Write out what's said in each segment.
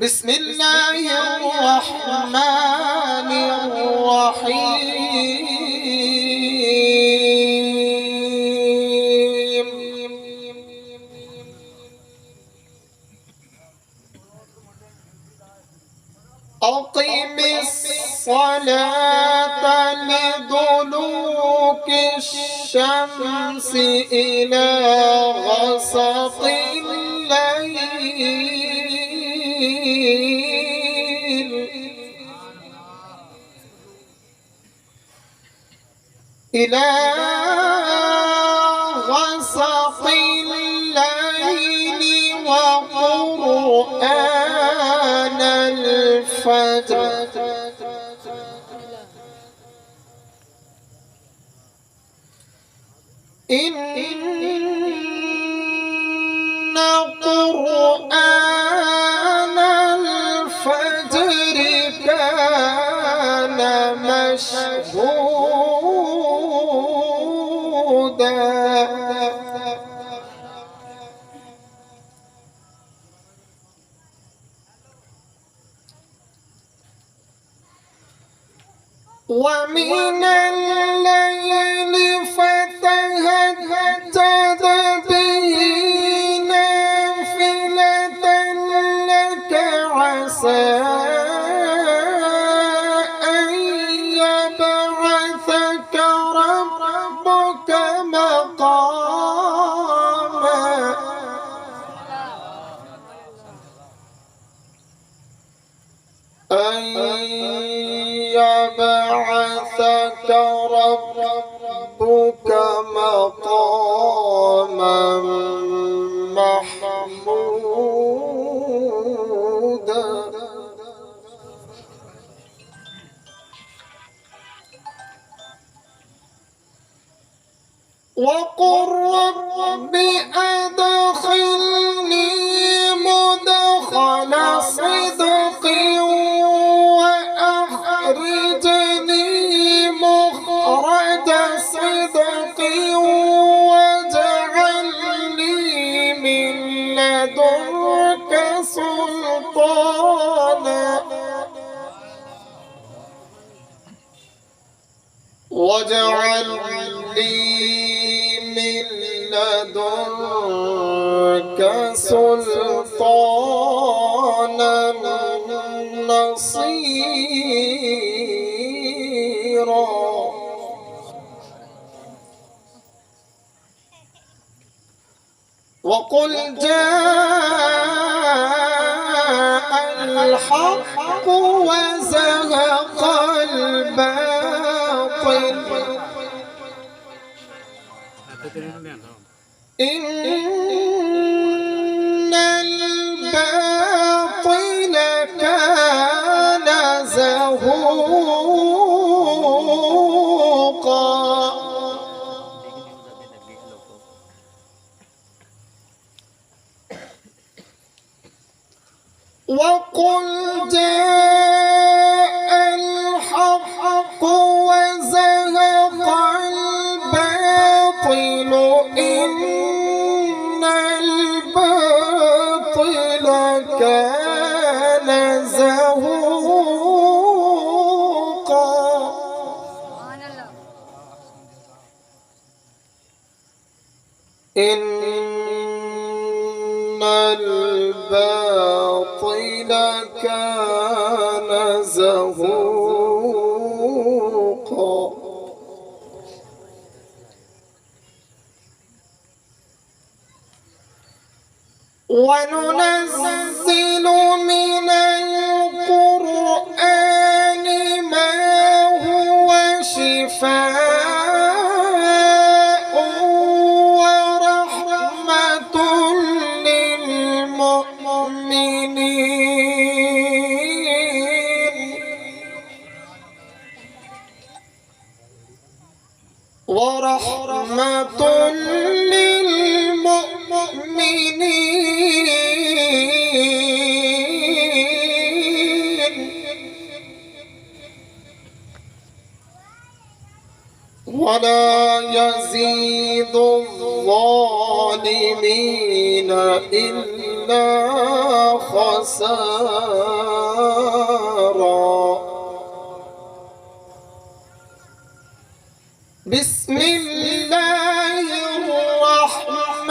بسم الله الرحمن الرحيم. أقم الصلاة لدلوك الشمس إلى غسق الليل إلى غسق الليل وقرآن الفجر إن قرآن الفجر كان مشهودا ومن الليل فتهجد به نافلة لك عسى أن يبعثك ربك مقاما يبعثك ربك مقاما محمودا وقل رب أدخلني مدخل صدق وأخرجني مخرج صدق واجعل لي من لدنك سلطانا واجعل لي من لدنك سلطانا نصيرا وقل جاء الحق وزهق الباطل إن الباطل كان زهوقا وقل جاء الحق وزهق الباطل إن الباطل كان زهوقا إن الباطل كان زهوقا وننزل من القرآن ما هو شفاء ورحمة للمؤمنين ورحمة للمؤمنين ولا يزيد الظالمين إلا إلا خسارا. بسم الله الرحمن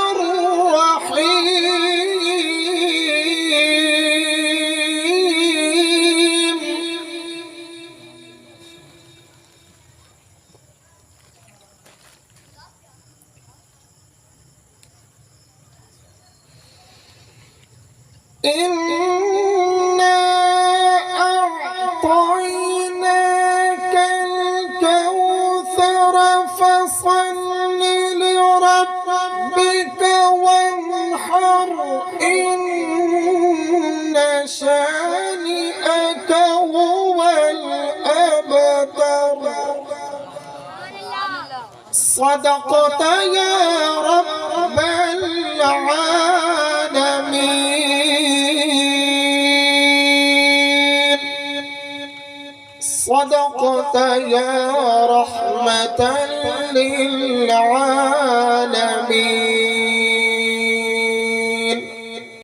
الرحيم. إنا أعطيناك الكوثر فصل لربك وانحر إن شانئك هو الأبتر. صدقت يا رب العالمين. صدقت يا رحمة للعالمين.